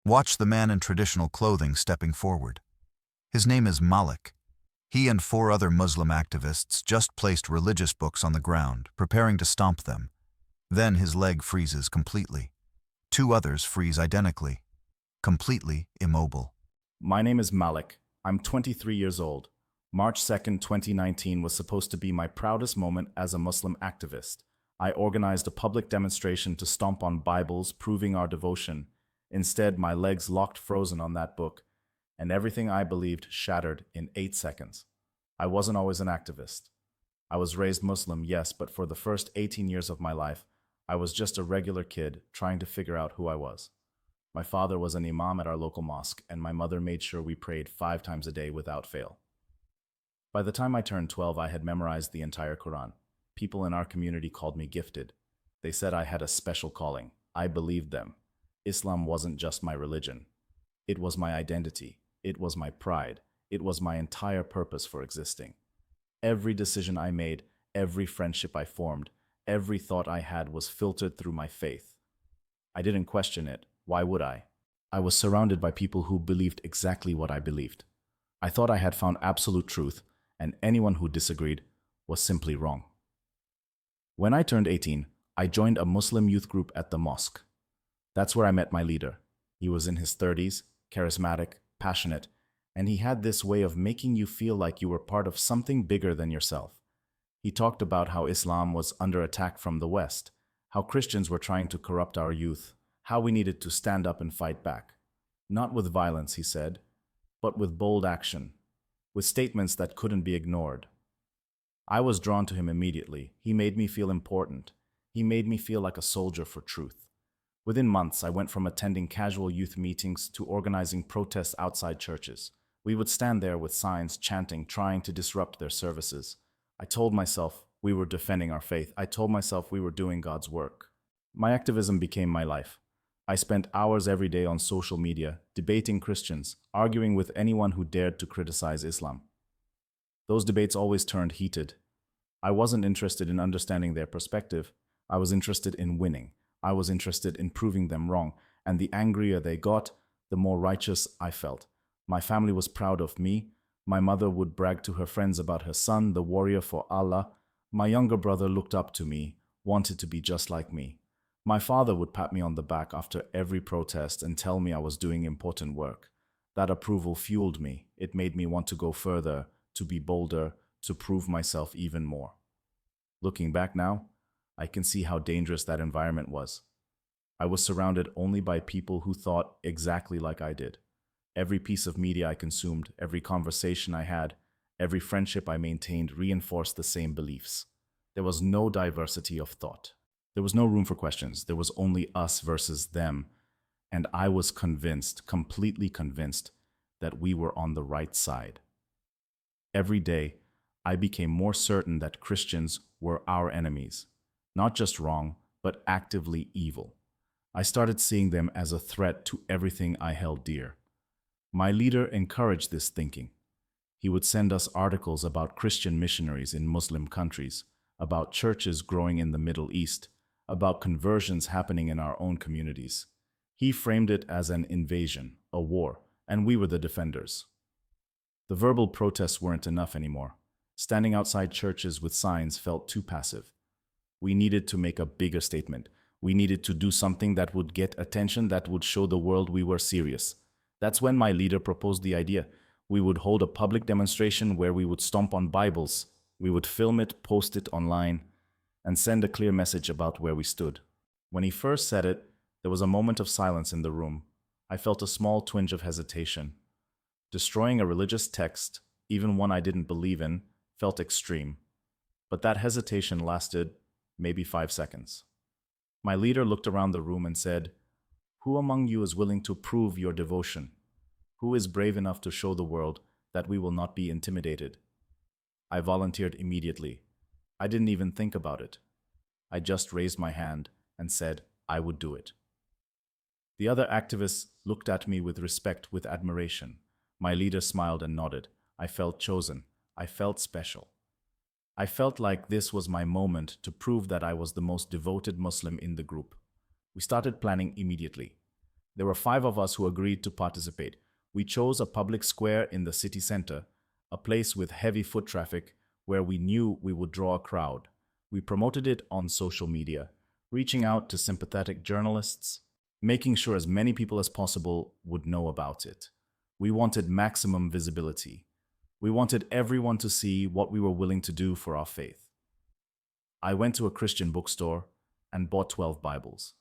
Watch the man in traditional clothing stepping forward. His name is Malik. He and four other Muslim activists just placed religious books on the ground, preparing to stomp them. Then his leg freezes completely. Two others freeze identically, completely immobile. My name is Malik. I'm 23 years old. March 2nd, 2019 was supposed to be my proudest moment as a Muslim activist. I organized a public demonstration to stomp on Bibles, proving our devotion. Instead, my legs locked frozen on that book, and everything I believed shattered in 8 seconds. I wasn't always an activist. I was raised Muslim, yes, but for the first 18 years of my life, I was just a regular kid trying to figure out who I was. My father was an imam at our local mosque, and my mother made sure we prayed 5 times a day without fail. By the time I turned 12, I had memorized the entire Quran. People in our community called me gifted. They said I had a special calling. I believed them. Islam wasn't just my religion. It was my identity. It was my pride. It was my entire purpose for existing. Every decision I made, every friendship I formed, every thought I had was filtered through my faith. I didn't question it. Why would I? I was surrounded by people who believed exactly what I believed. I thought I had found absolute truth, and anyone who disagreed was simply wrong. When I turned 18, I joined a Muslim youth group at the mosque. That's where I met my leader. He was in his 30s, charismatic, passionate, and he had this way of making you feel like you were part of something bigger than yourself. He talked about how Islam was under attack from the West, how Christians were trying to corrupt our youth, how we needed to stand up and fight back. Not with violence, he said, but with bold action, with statements that couldn't be ignored. I was drawn to him immediately. He made me feel important. He made me feel like a soldier for truth. Within months, I went from attending casual youth meetings to organizing protests outside churches. We would stand there with signs, chanting, trying to disrupt their services. I told myself we were defending our faith. I told myself we were doing God's work. My activism became my life. I spent hours every day on social media, debating Christians, arguing with anyone who dared to criticize Islam. Those debates always turned heated. I wasn't interested in understanding their perspective. I was interested in winning. I was interested in proving them wrong, and the angrier they got, the more righteous I felt. My family was proud of me. My mother would brag to her friends about her son, the warrior for Allah. My younger brother looked up to me, wanted to be just like me. My father would pat me on the back after every protest and tell me I was doing important work. That approval fueled me. It made me want to go further, to be bolder, to prove myself even more. Looking back now, I can see how dangerous that environment was. I was surrounded only by people who thought exactly like I did. Every piece of media I consumed, every conversation I had, every friendship I maintained reinforced the same beliefs. There was no diversity of thought. There was no room for questions. There was only us versus them. And I was convinced, completely convinced, that we were on the right side. Every day, I became more certain that Christians were our enemies. Not just wrong, but actively evil. I started seeing them as a threat to everything I held dear. My leader encouraged this thinking. He would send us articles about Christian missionaries in Muslim countries, about churches growing in the Middle East, about conversions happening in our own communities. He framed it as an invasion, a war, and we were the defenders. The verbal protests weren't enough anymore. Standing outside churches with signs felt too passive. We needed to make a bigger statement. We needed to do something that would get attention, that would show the world we were serious. That's when my leader proposed the idea. We would hold a public demonstration where we would stomp on Bibles. We would film it, post it online, and send a clear message about where we stood. When he first said it, there was a moment of silence in the room. I felt a small twinge of hesitation. Destroying a religious text, even one I didn't believe in, felt extreme. But that hesitation lasted maybe 5 seconds. My leader looked around the room and said, "Who among you is willing to prove your devotion? Who is brave enough to show the world that we will not be intimidated?" I volunteered immediately. I didn't even think about it. I just raised my hand and said I would do it. The other activists looked at me with respect, with admiration. My leader smiled and nodded. I felt chosen. I felt special. I felt like this was my moment to prove that I was the most devoted Muslim in the group. We started planning immediately. There were 5 of us who agreed to participate. We chose a public square in the city center, a place with heavy foot traffic where we knew we would draw a crowd. We promoted it on social media, reaching out to sympathetic journalists, making sure as many people as possible would know about it. We wanted maximum visibility. We wanted everyone to see what we were willing to do for our faith. I went to a Christian bookstore and bought 12 Bibles.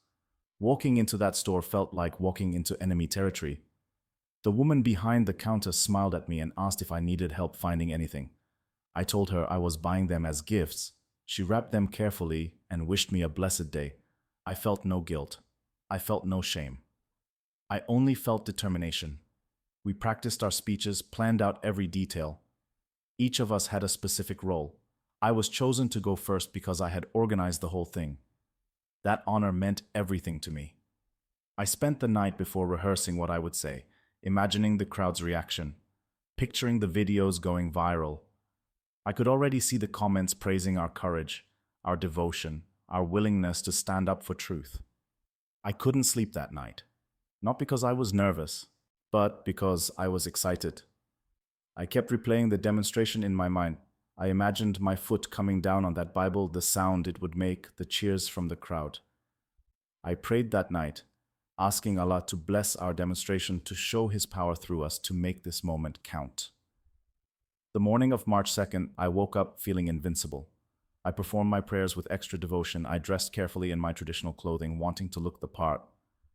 Walking into that store felt like walking into enemy territory. The woman behind the counter smiled at me and asked if I needed help finding anything. I told her I was buying them as gifts. She wrapped them carefully and wished me a blessed day. I felt no guilt. I felt no shame. I only felt determination. We practiced our speeches, planned out every detail. Each of us had a specific role. I was chosen to go first because I had organized the whole thing. That honor meant everything to me. I spent the night before rehearsing what I would say, imagining the crowd's reaction, picturing the videos going viral. I could already see the comments praising our courage, our devotion, our willingness to stand up for truth. I couldn't sleep that night, not because I was nervous, but because I was excited. I kept replaying the demonstration in my mind. I imagined my foot coming down on that Bible, the sound it would make, the cheers from the crowd. I prayed that night, asking Allah to bless our demonstration, to show His power through us, to make this moment count. The morning of March 2nd, I woke up feeling invincible. I performed my prayers with extra devotion. I dressed carefully in my traditional clothing, wanting to look the part.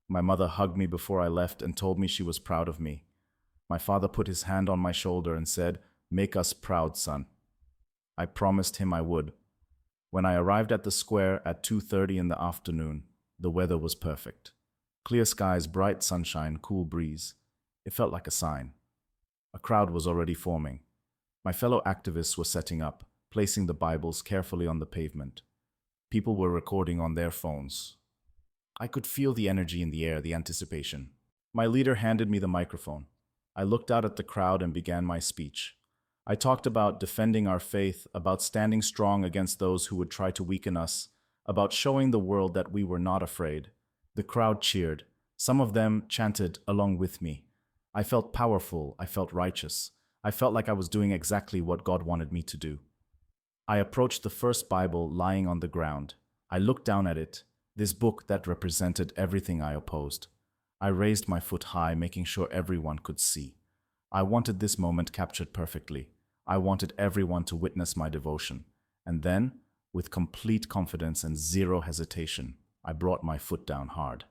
My mother hugged me before I left and told me she was proud of me. My father put his hand on my shoulder and said, "Make us proud, son." I promised him I would. When I arrived at the square at 2:30 in the afternoon, the weather was perfect. Clear skies, bright sunshine, cool breeze. It felt like a sign. A crowd was already forming. My fellow activists were setting up, placing the Bibles carefully on the pavement. People were recording on their phones. I could feel the energy in the air, the anticipation. My leader handed me the microphone. I looked out at the crowd and began my speech. I talked about defending our faith, about standing strong against those who would try to weaken us, about showing the world that we were not afraid. The crowd cheered. Some of them chanted along with me. I felt powerful. I felt righteous. I felt like I was doing exactly what God wanted me to do. I approached the first Bible lying on the ground. I looked down at it, this book that represented everything I opposed. I raised my foot high, making sure everyone could see. I wanted this moment captured perfectly. I wanted everyone to witness my devotion. And then, with complete confidence and zero hesitation, I brought my foot down hard.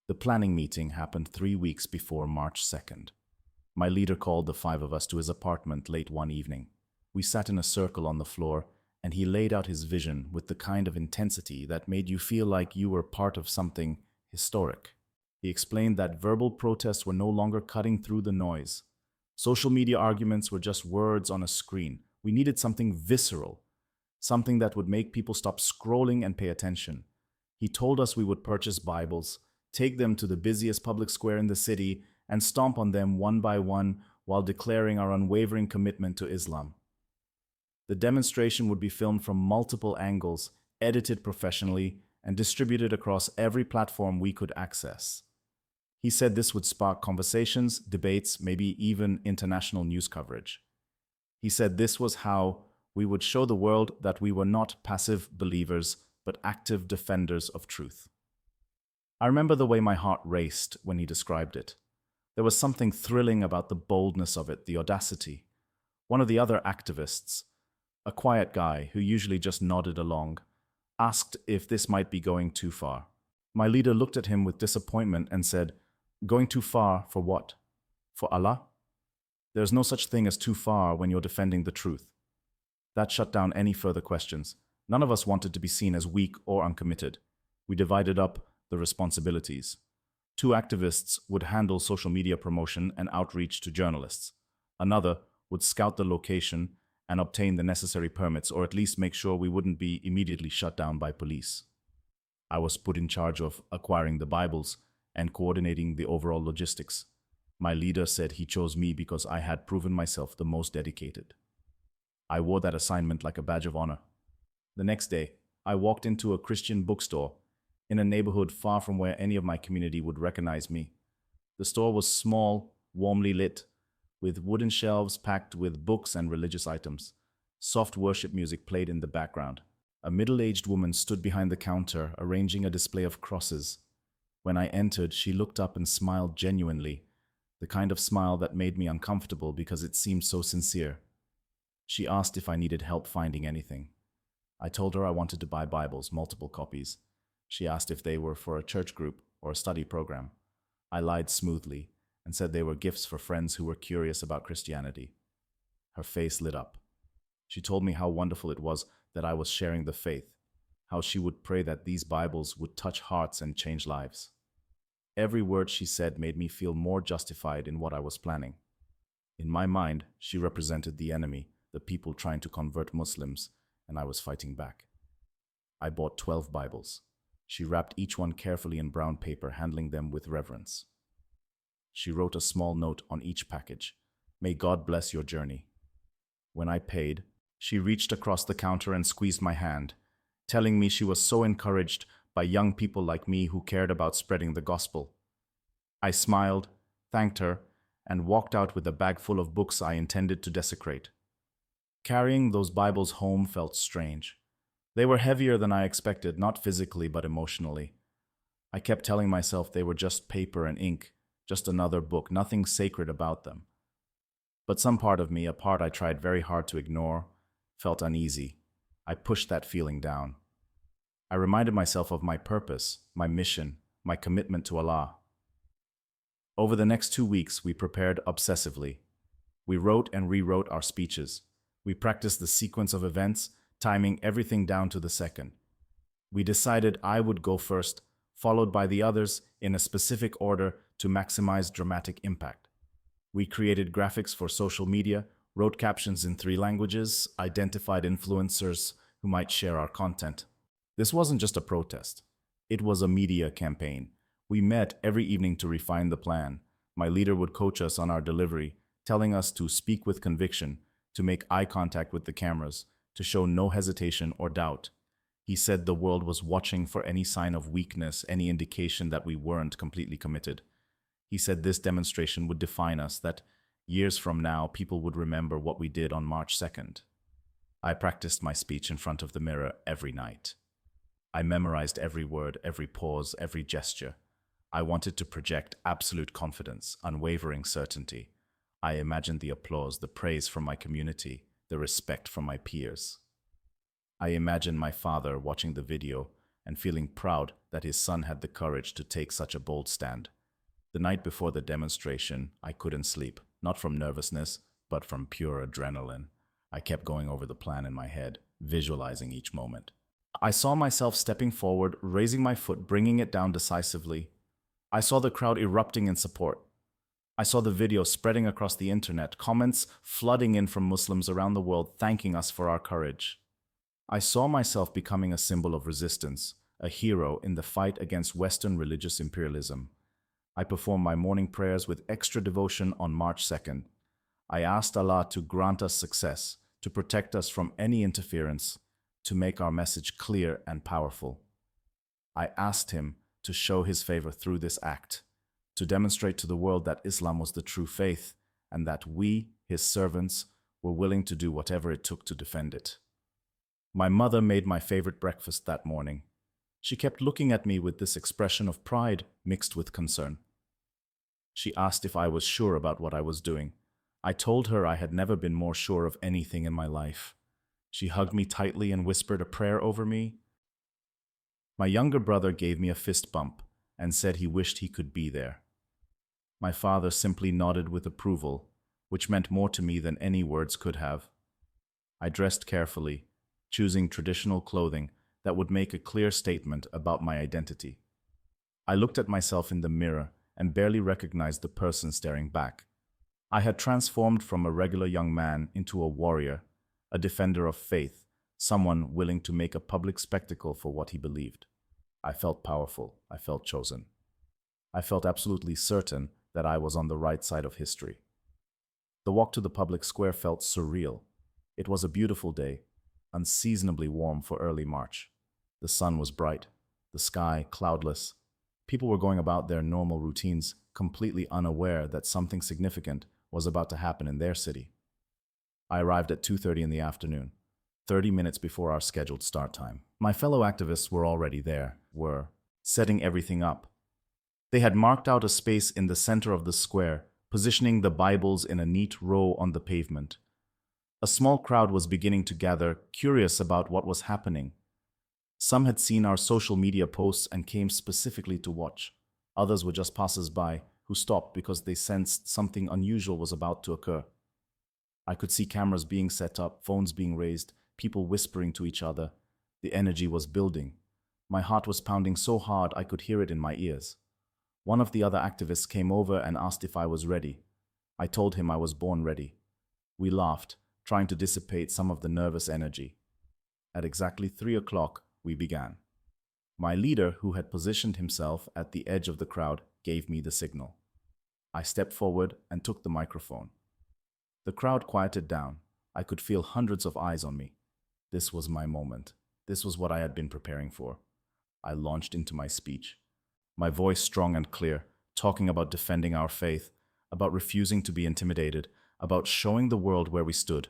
The planning meeting happened 3 weeks before March 2nd. My leader called the 5 of us to his apartment late one evening. We sat in a circle on the floor, and he laid out his vision with the kind of intensity that made you feel like you were part of something historic. He explained that verbal protests were no longer cutting through the noise. Social media arguments were just words on a screen. We needed something visceral, something that would make people stop scrolling and pay attention. He told us we would purchase Bibles, take them to the busiest public square in the city, and stomp on them one by one while declaring our unwavering commitment to Islam. The demonstration would be filmed from multiple angles, edited professionally, and distributed across every platform we could access. He said this would spark conversations, debates, maybe even international news coverage. He said this was how we would show the world that we were not passive believers, but active defenders of truth. I remember the way my heart raced when he described it. There was something thrilling about the boldness of it, the audacity. One of the other activists, a quiet guy who usually just nodded along, asked if this might be going too far. My leader looked at him with disappointment and said, "Going too far for what? For Allah? There's no such thing as too far when you're defending the truth." That shut down any further questions. None of us wanted to be seen as weak or uncommitted. We divided up the responsibilities. 2 activists would handle social media promotion and outreach to journalists. Another would scout the location and obtain the necessary permits, or at least make sure we wouldn't be immediately shut down by police. I was put in charge of acquiring the Bibles and coordinating the overall logistics. My leader said he chose me because I had proven myself the most dedicated. I wore that assignment like a badge of honor. The next day, I walked into a Christian bookstore. in a neighborhood far from where any of my community would recognize me. The store was small, warmly lit, with wooden shelves packed with books and religious items. Soft worship music played in the background. A middle-aged woman stood behind the counter, arranging a display of crosses. When I entered, she looked up and smiled genuinely, the kind of smile that made me uncomfortable because it seemed so sincere. She asked if I needed help finding anything. I told her I wanted to buy Bibles, multiple copies. She asked if they were for a church group or a study program. I lied smoothly and said they were gifts for friends who were curious about Christianity. Her face lit up. She told me how wonderful it was that I was sharing the faith, how she would pray that these Bibles would touch hearts and change lives. Every word she said made me feel more justified in what I was planning. In my mind, she represented the enemy, the people trying to convert Muslims, and I was fighting back. I bought 12 Bibles. She wrapped each one carefully in brown paper, handling them with reverence. She wrote a small note on each package. "May God bless your journey." When I paid, she reached across the counter and squeezed my hand, telling me she was so encouraged by young people like me who cared about spreading the gospel. I smiled, thanked her, and walked out with a bag full of books I intended to desecrate. Carrying those Bibles home felt strange. They were heavier than I expected, not physically but emotionally. I kept telling myself they were just paper and ink, just another book, nothing sacred about them. But some part of me, a part I tried very hard to ignore, felt uneasy. I pushed that feeling down. I reminded myself of my purpose, my mission, my commitment to Allah. Over the next 2 weeks, we prepared obsessively. We wrote and rewrote our speeches. We practiced the sequence of events, timing everything down to the second. We decided I would go first, followed by the others in a specific order to maximize dramatic impact. We created graphics for social media, wrote captions in 3 languages, identified influencers who might share our content. This wasn't just a protest. It was a media campaign. We met every evening to refine the plan. My leader would coach us on our delivery, telling us to speak with conviction, to make eye contact with the cameras, to show no hesitation or doubt. He said the world was watching for any sign of weakness, any indication that we weren't completely committed. He said this demonstration would define us, that years from now people would remember what we did on March 2nd. I practiced my speech in front of the mirror every night. I memorized every word, every pause, every gesture. I wanted to project absolute confidence, unwavering certainty. I imagined the applause, the praise from my community, the respect from my peers. I imagined my father watching the video and feeling proud that his son had the courage to take such a bold stand. The night before the demonstration, I couldn't sleep, not from nervousness, but from pure adrenaline. I kept going over the plan in my head, visualizing each moment. I saw myself stepping forward, raising my foot, bringing it down decisively. I saw the crowd erupting in support. I saw the video spreading across the internet, comments flooding in from Muslims around the world thanking us for our courage. I saw myself becoming a symbol of resistance, a hero in the fight against Western religious imperialism. I performed my morning prayers with extra devotion on March 2nd. I asked Allah to grant us success, to protect us from any interference, to make our message clear and powerful. I asked Him to show His favor through this act, to demonstrate to the world that Islam was the true faith and that we, His servants, were willing to do whatever it took to defend it. My mother made my favorite breakfast that morning. She kept looking at me with this expression of pride mixed with concern. She asked if I was sure about what I was doing. I told her I had never been more sure of anything in my life. She hugged me tightly and whispered a prayer over me. My younger brother gave me a fist bump and said he wished he could be there. My father simply nodded with approval, which meant more to me than any words could have. I dressed carefully, choosing traditional clothing that would make a clear statement about my identity. I looked at myself in the mirror and barely recognized the person staring back. I had transformed from a regular young man into a warrior, a defender of faith, someone willing to make a public spectacle for what he believed. I felt powerful. I felt chosen. I felt absolutely certain that I was on the right side of history. The walk to the public square felt surreal. It was a beautiful day, unseasonably warm for early March. The sun was bright. the sky cloudless. People were going about their normal routines, completely unaware that something significant was about to happen in their city. I arrived at 2:30 in the afternoon, 30 minutes before our scheduled start time. My fellow activists were already there, were setting everything up. They had marked out a space in the center of the square, positioning the Bibles in a neat row on the pavement. A small crowd was beginning to gather, curious about what was happening. Some had seen our social media posts and came specifically to watch. Others were just passers-by who stopped because they sensed something unusual was about to occur. I could see cameras being set up, phones being raised, people whispering to each other. The energy was building. My heart was pounding so hard I could hear it in my ears. One of the other activists came over and asked if I was ready. I told him I was born ready. We laughed, trying to dissipate some of the nervous energy. At exactly 3 o'clock, we began. My leader, who had positioned himself at the edge of the crowd, gave me the signal. I stepped forward and took the microphone. The crowd quieted down. I could feel hundreds of eyes on me. This was my moment. This was what I had been preparing for. I launched into my speech. My voice strong and clear, talking about defending our faith, about refusing to be intimidated, about showing the world where we stood.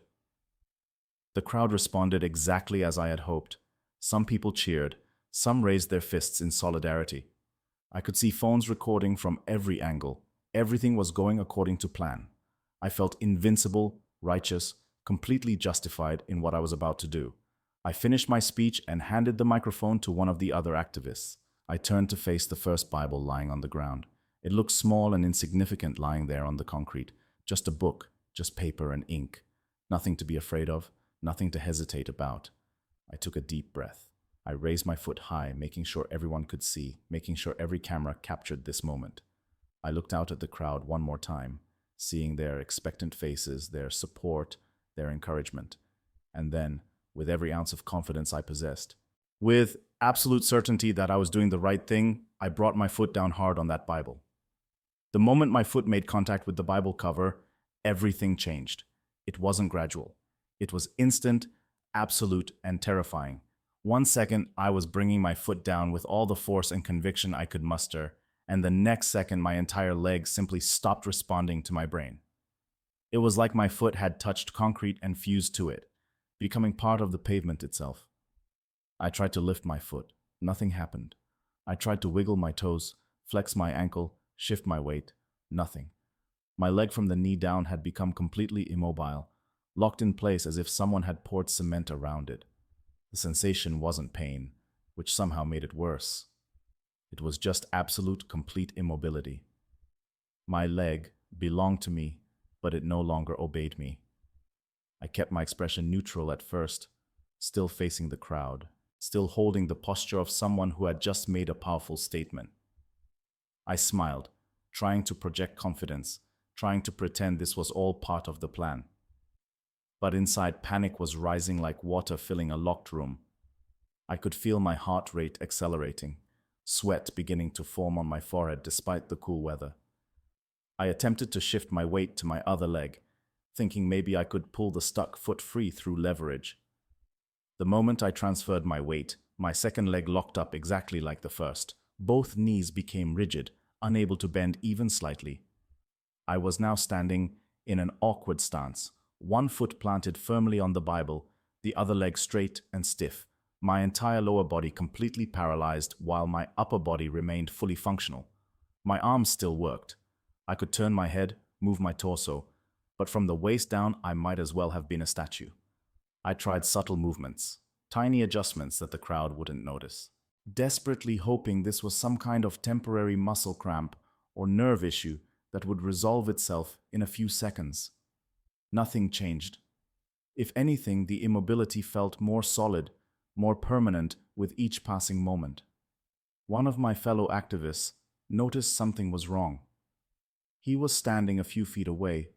The crowd responded exactly as I had hoped. Some people cheered, some raised their fists in solidarity. I could see phones recording from every angle. Everything was going according to plan. I felt invincible, righteous, completely justified in what I was about to do. I finished my speech and handed the microphone to one of the other activists. I turned to face the first Bible lying on the ground. It looked small and insignificant lying there on the concrete. Just a book, just paper and ink. Nothing to be afraid of, nothing to hesitate about. I took a deep breath. I raised my foot high, making sure everyone could see, making sure every camera captured this moment. I looked out at the crowd one more time, seeing their expectant faces, their support, their encouragement. And then, with every ounce of confidence I possessed, with absolute certainty that I was doing the right thing, I brought my foot down hard on that Bible. The moment my foot made contact with the Bible cover, everything changed. It wasn't gradual. It was instant, absolute, and terrifying. 1 second, I was bringing my foot down with all the force and conviction I could muster, and the next second, my entire leg simply stopped responding to my brain. It was like my foot had touched concrete and fused to it, becoming part of the pavement itself. I tried to lift my foot. Nothing happened. I tried to wiggle my toes, flex my ankle, shift my weight. Nothing. My leg from the knee down had become completely immobile, locked in place as if someone had poured cement around it. The sensation wasn't pain, which somehow made it worse. It was just absolute, complete immobility. My leg belonged to me, but it no longer obeyed me. I kept my expression neutral at first, still facing the crowd, still holding the posture of someone who had just made a powerful statement. I smiled, trying to project confidence, trying to pretend this was all part of the plan. But inside, panic was rising like water filling a locked room. I could feel my heart rate accelerating, sweat beginning to form on my forehead despite the cool weather. I attempted to shift my weight to my other leg, thinking maybe I could pull the stuck foot free through leverage. The moment I transferred my weight, my second leg locked up exactly like the first. Both knees became rigid, unable to bend even slightly. I was now standing in an awkward stance, one foot planted firmly on the Bible, the other leg straight and stiff, my entire lower body completely paralyzed while my upper body remained fully functional. My arms still worked. I could turn my head, move my torso, but from the waist down I might as well have been a statue. I tried subtle movements, tiny adjustments that the crowd wouldn't notice, desperately hoping this was some kind of temporary muscle cramp or nerve issue that would resolve itself in a few seconds. Nothing changed. If anything, the immobility felt more solid, more permanent with each passing moment. One of my fellow activists noticed something was wrong. He was standing a few feet away,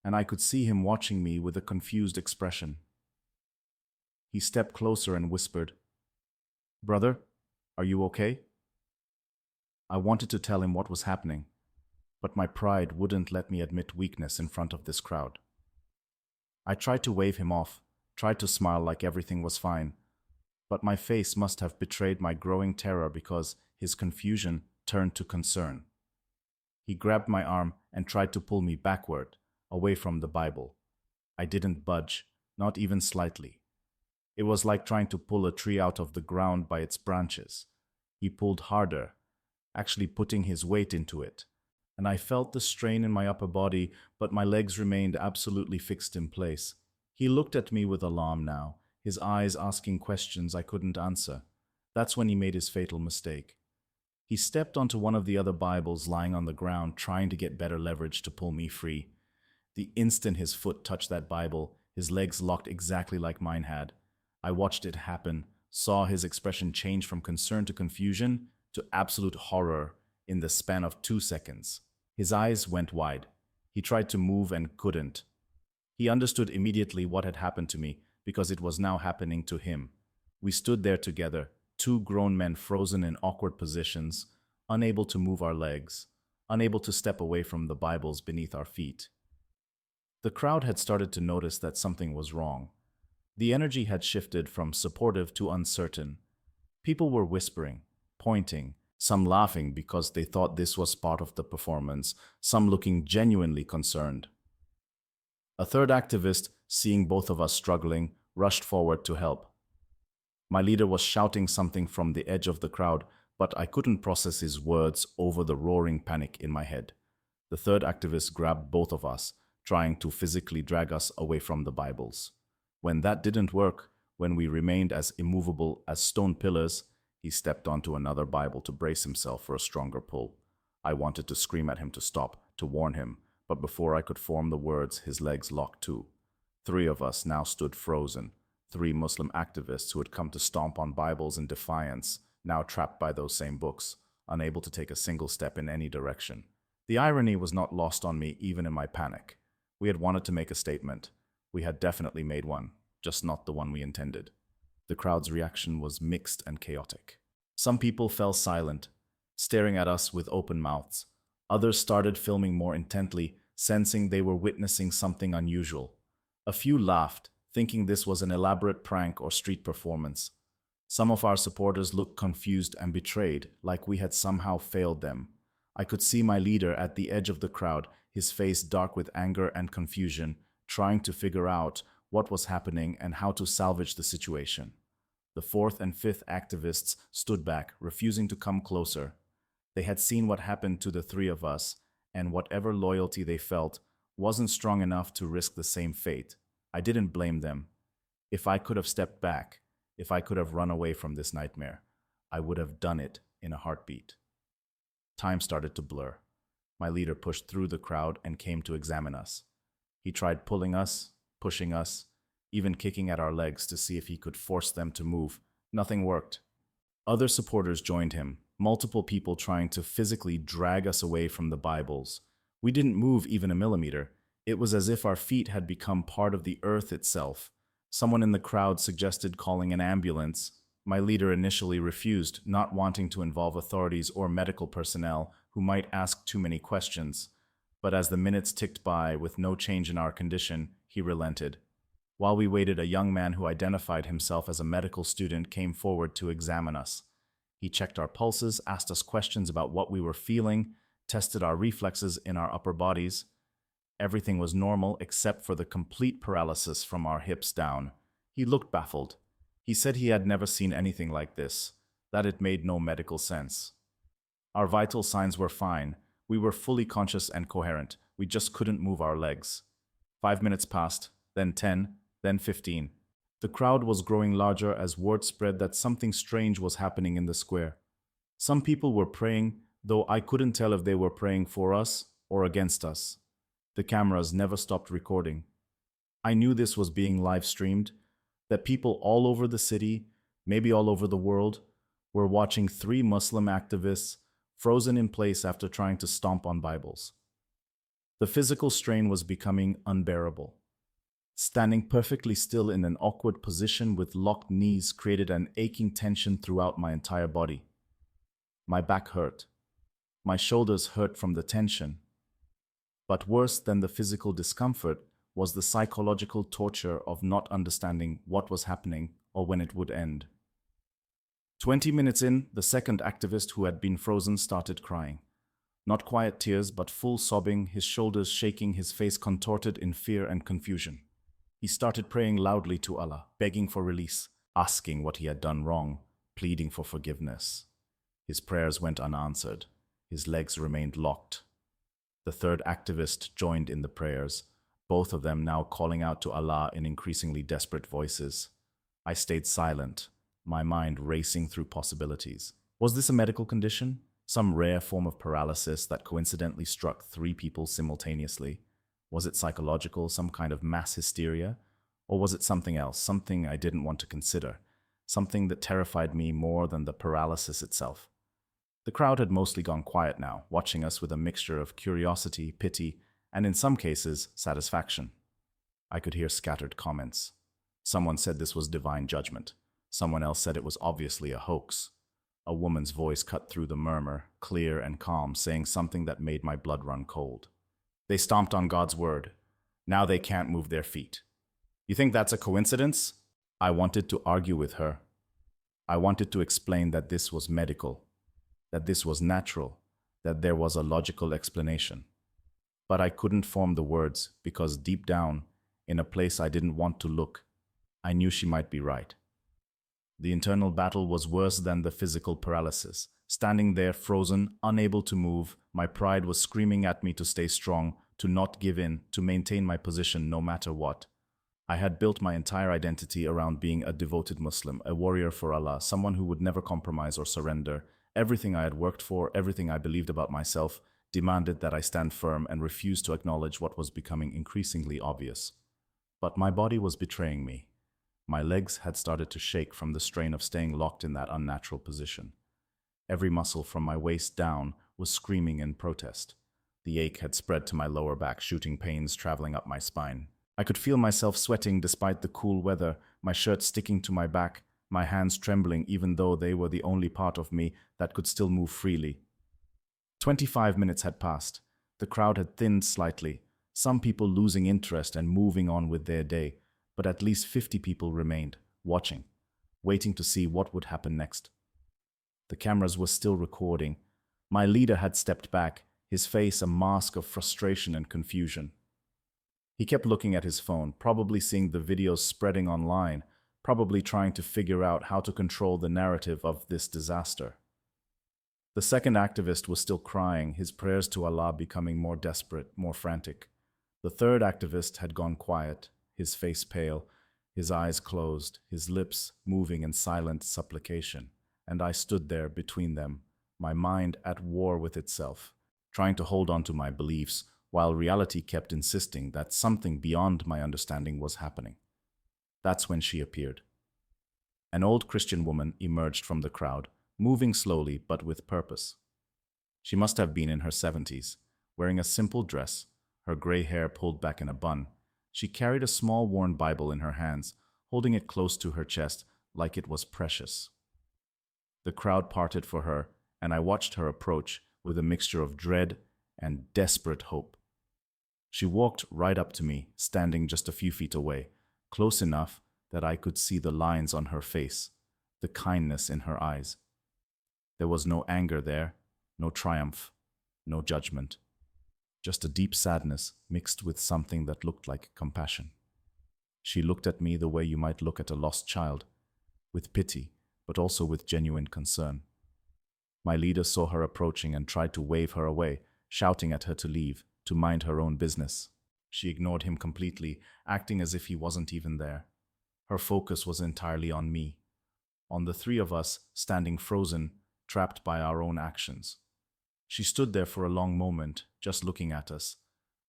and I could see him watching me with a confused expression. He stepped closer and whispered, "Brother, are you okay?" I wanted to tell him what was happening, but my pride wouldn't let me admit weakness in front of this crowd. I tried to wave him off, tried to smile like everything was fine, But my face must have betrayed my growing terror because his confusion turned to concern. He grabbed my arm and tried to pull me backward, away from the Bible. I didn't budge, not even slightly. It was like trying to pull a tree out of the ground by its branches. He pulled harder, actually putting his weight into it, and I felt the strain in my upper body, but my legs remained absolutely fixed in place. He looked at me with alarm now, his eyes asking questions I couldn't answer. That's when he made his fatal mistake. He stepped onto one of the other Bibles lying on the ground, trying to get better leverage to pull me free. The instant his foot touched that Bible, his legs locked exactly like mine had. I watched it happen, saw his expression change from concern to confusion to absolute horror in the span of 2 seconds. His eyes went wide. He tried to move and couldn't. He understood immediately what had happened to me because it was now happening to him. We stood there together, two grown men frozen in awkward positions, unable to move our legs, unable to step away from the Bibles beneath our feet. The crowd had started to notice that something was wrong. The energy had shifted from supportive to uncertain. People were whispering, pointing, some laughing because they thought this was part of the performance, some looking genuinely concerned. A third activist, seeing both of us struggling, rushed forward to help. My leader was shouting something from the edge of the crowd, but I couldn't process his words over the roaring panic in my head. The third activist grabbed both of us, trying to physically drag us away from the Bibles. When that didn't work, when we remained as immovable as stone pillars, he stepped onto another Bible to brace himself for a stronger pull. I wanted to scream at him to stop, to warn him, but before I could form the words, his legs locked too. 3 of us now stood frozen, 3 Muslim activists who had come to stomp on Bibles in defiance, now trapped by those same books, unable to take a single step in any direction. The irony was not lost on me even in my panic. We had wanted to make a statement. We had definitely made one, just not the one we intended. The crowd's reaction was mixed and chaotic. Some people fell silent, staring at us with open mouths. Others started filming more intently, sensing they were witnessing something unusual. A few laughed, thinking this was an elaborate prank or street performance. Some of our supporters looked confused and betrayed, like we had somehow failed them. I could see my leader at the edge of the crowd, his face dark with anger and confusion, trying to figure out what was happening and how to salvage the situation. The 4th and 5th activists stood back, refusing to come closer. They had seen what happened to the 3 of us, and whatever loyalty they felt wasn't strong enough to risk the same fate. I didn't blame them. If I could have stepped back, if I could have run away from this nightmare, I would have done it in a heartbeat. Time started to blur. My leader pushed through the crowd and came to examine us. He tried pulling us, pushing us, even kicking at our legs to see if he could force them to move. Nothing worked. Other supporters joined him, multiple people trying to physically drag us away from the Bibles. We didn't move even a millimeter. It was as if our feet had become part of the earth itself. Someone in the crowd suggested calling an ambulance. My leader initially refused, not wanting to involve authorities or medical personnel who might ask too many questions. But as the minutes ticked by with no change in our condition, he relented. While we waited, a young man who identified himself as a medical student came forward to examine us. He checked our pulses, asked us questions about what we were feeling, tested our reflexes in our upper bodies. Everything was normal except for the complete paralysis from our hips down. He looked baffled. He said he had never seen anything like this, that it made no medical sense. Our vital signs were fine. We were fully conscious and coherent. We just couldn't move our legs. 5 minutes passed, then 10, then 15. The crowd was growing larger as word spread that something strange was happening in the square. Some people were praying, though I couldn't tell if they were praying for us or against us. The cameras never stopped recording. I knew this was being live streamed, that people all over the city, maybe all over the world, were watching 3 Muslim activists frozen in place after trying to stomp on Bibles. The physical strain was becoming unbearable. Standing perfectly still in an awkward position with locked knees created an aching tension throughout my entire body. My back hurt. My shoulders hurt from the tension. But worse than the physical discomfort was the psychological torture of not understanding what was happening or when it would end. 20 minutes in, the second activist who had been frozen started crying. Not quiet tears, but full sobbing, his shoulders shaking, his face contorted in fear and confusion. He started praying loudly to Allah, begging for release, asking what he had done wrong, pleading for forgiveness. His prayers went unanswered. His legs remained locked. The third activist joined in the prayers, both of them now calling out to Allah in increasingly desperate voices. I stayed silent, my mind racing through possibilities. Was this a medical condition? Some rare form of paralysis that coincidentally struck 3 people simultaneously? Was it psychological, some kind of mass hysteria? Or was it something else, something I didn't want to consider, something that terrified me more than the paralysis itself? The crowd had mostly gone quiet now, watching us with a mixture of curiosity, pity, and in some cases, satisfaction. I could hear scattered comments. Someone said this was divine judgment. Someone else said it was obviously a hoax. A woman's voice cut through the murmur, clear and calm, saying something that made my blood run cold. They stomped on God's word. Now they can't move their feet. You think that's a coincidence? I wanted to argue with her. I wanted to explain that this was medical, that this was natural, that there was a logical explanation. But I couldn't form the words because deep down, in a place I didn't want to look, I knew she might be right. The internal battle was worse than the physical paralysis. Standing there frozen, unable to move, my pride was screaming at me to stay strong, to not give in, to maintain my position no matter what. I had built my entire identity around being a devoted Muslim, a warrior for Allah, someone who would never compromise or surrender. Everything I had worked for, everything I believed about myself, demanded that I stand firm and refuse to acknowledge what was becoming increasingly obvious. But my body was betraying me. My legs had started to shake from the strain of staying locked in that unnatural position. Every muscle from my waist down was screaming in protest. The ache had spread to my lower back, shooting pains traveling up my spine. I could feel myself sweating despite the cool weather, my shirt sticking to my back, my hands trembling even though they were the only part of me that could still move freely. 25 minutes had passed. The crowd had thinned slightly, some people losing interest and moving on with their day, but at least 50 people remained, watching, waiting to see what would happen next. The cameras were still recording. My leader had stepped back, his face a mask of frustration and confusion. He kept looking at his phone, probably seeing the videos spreading online, probably trying to figure out how to control the narrative of this disaster. The second activist was still crying, his prayers to Allah becoming more desperate, more frantic. The third activist had gone quiet, his face pale, his eyes closed, his lips moving in silent supplication, and I stood there between them, my mind at war with itself, trying to hold on to my beliefs, while reality kept insisting that something beyond my understanding was happening. That's when she appeared. An old Christian woman emerged from the crowd, moving slowly but with purpose. She must have been in her 70s, wearing a simple dress, her gray hair pulled back in a bun. She carried a small worn Bible in her hands, holding it close to her chest like it was precious. The crowd parted for her, and I watched her approach with a mixture of dread and desperate hope. She walked right up to me, standing just a few feet away, close enough that I could see the lines on her face, the kindness in her eyes. There was no anger there, no triumph, no judgment. Just a deep sadness mixed with something that looked like compassion. She looked at me the way you might look at a lost child, with pity, but also with genuine concern. My leader saw her approaching and tried to wave her away, shouting at her to leave, to mind her own business. She ignored him completely, acting as if he wasn't even there. Her focus was entirely on me, on the 3 of us standing frozen, trapped by our own actions. She stood there for a long moment, just looking at us,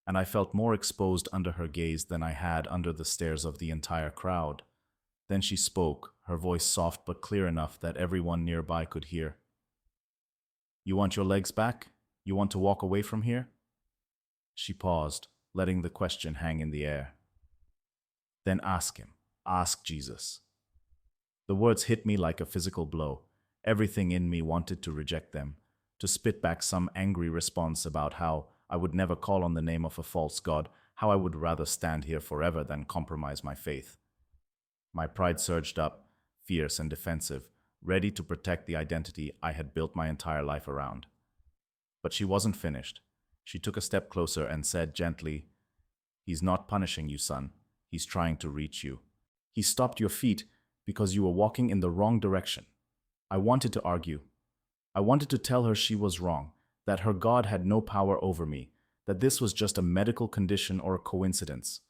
and I felt more exposed under her gaze than I had under the stares of the entire crowd. Then she spoke, her voice soft but clear enough that everyone nearby could hear. "You want your legs back? You want to walk away from here?" She paused, letting the question hang in the air. "Then ask him. Ask Jesus." The words hit me like a physical blow. Everything in me wanted to reject them, to spit back some angry response about how I would never call on the name of a false god, how I would rather stand here forever than compromise my faith. My pride surged up, fierce and defensive, ready to protect the identity I had built my entire life around. But she wasn't finished. She took a step closer and said gently, "He's not punishing you, son. He's trying to reach you. He stopped your feet because you were walking in the wrong direction." I wanted to argue. I wanted to tell her she was wrong, that her God had no power over me, that this was just a medical condition or a coincidence.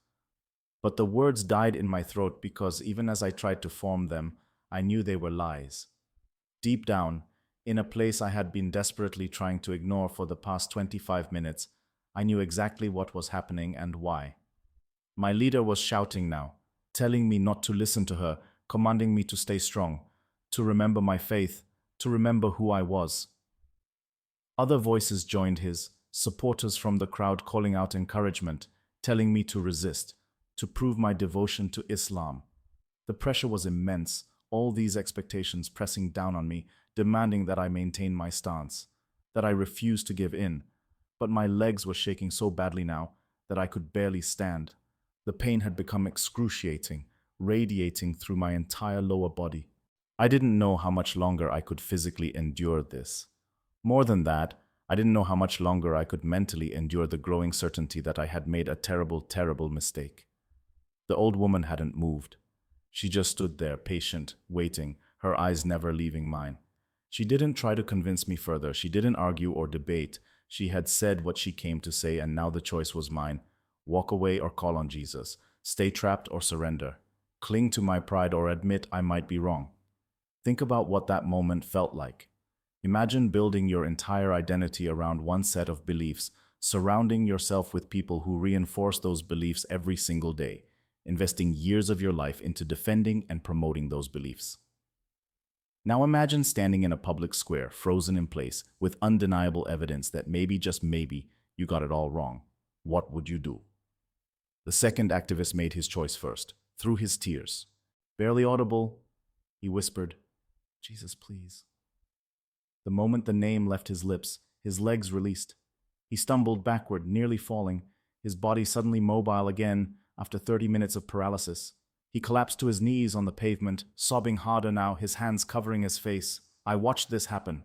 But the words died in my throat because even as I tried to form them, I knew they were lies. Deep down, in a place I had been desperately trying to ignore for the past 25 minutes, I knew exactly what was happening and why. My leader was shouting now, telling me not to listen to her, commanding me to stay strong, to remember my faith, to remember who I was. Other voices joined his, supporters from the crowd calling out encouragement, telling me to resist, to prove my devotion to Islam. The pressure was immense, all these expectations pressing down on me, demanding that I maintain my stance, that I refuse to give in. But my legs were shaking so badly now that I could barely stand. The pain had become excruciating, radiating through my entire lower body. I didn't know how much longer I could physically endure this. More than that, I didn't know how much longer I could mentally endure the growing certainty that I had made a terrible, terrible mistake. The old woman hadn't moved. She just stood there, patient, waiting, her eyes never leaving mine. She didn't try to convince me further. She didn't argue or debate. She had said what she came to say, and now the choice was mine. Walk away or call on Jesus. Stay trapped or surrender. Cling to my pride or admit I might be wrong. Think about what that moment felt like. Imagine building your entire identity around one set of beliefs, surrounding yourself with people who reinforce those beliefs every single day, investing years of your life into defending and promoting those beliefs. Now imagine standing in a public square, frozen in place, with undeniable evidence that maybe, just maybe, you got it all wrong. What would you do? The second activist made his choice first, through his tears. Barely audible, he whispered, "Jesus, please." The moment the name left his lips, his legs released. He stumbled backward, nearly falling, his body suddenly mobile again after 30 minutes of paralysis. He collapsed to his knees on the pavement, sobbing harder now, his hands covering his face. I watched this happen.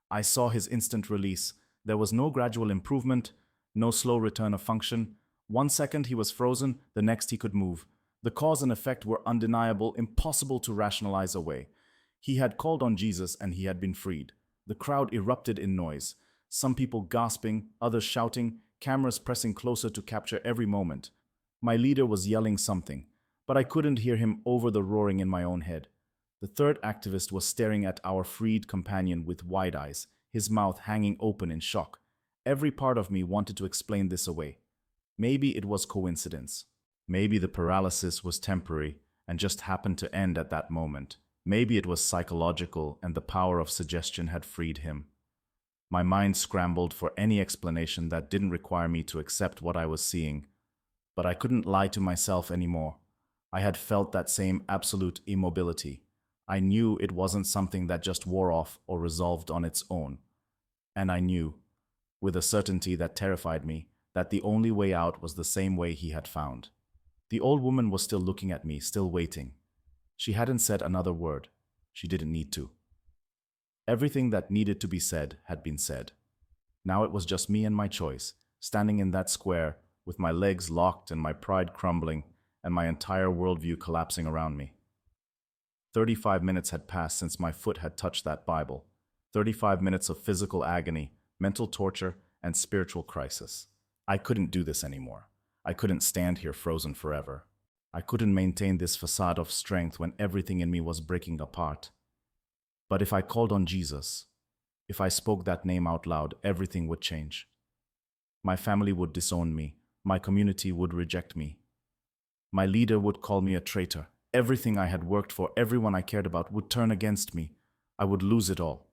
I saw his instant release. There was no gradual improvement, no slow return of function. 1 second he was frozen, the next he could move. The cause and effect were undeniable, impossible to rationalize away. He had called on Jesus and he had been freed. The crowd erupted in noise, some people gasping, others shouting, cameras pressing closer to capture every moment. My leader was yelling something, but I couldn't hear him over the roaring in my own head. The third activist was staring at our freed companion with wide eyes, his mouth hanging open in shock. Every part of me wanted to explain this away. Maybe it was coincidence. Maybe the paralysis was temporary and just happened to end at that moment. Maybe it was psychological and the power of suggestion had freed him. My mind scrambled for any explanation that didn't require me to accept what I was seeing. But I couldn't lie to myself anymore. I had felt that same absolute immobility. I knew it wasn't something that just wore off or resolved on its own. And I knew, with a certainty that terrified me, that the only way out was the same way he had found. The old woman was still looking at me, still waiting. She hadn't said another word. She didn't need to. Everything that needed to be said had been said. Now it was just me and my choice, standing in that square, with my legs locked and my pride crumbling, and my entire worldview collapsing around me. 35 minutes had passed since my foot had touched that Bible. 35 minutes of physical agony, mental torture, and spiritual crisis. I couldn't do this anymore. I couldn't stand here frozen forever. I couldn't maintain this facade of strength when everything in me was breaking apart. But if I called on Jesus, if I spoke that name out loud, everything would change. My family would disown me. My community would reject me. My leader would call me a traitor. Everything I had worked for, everyone I cared about, would turn against me. I would lose it all.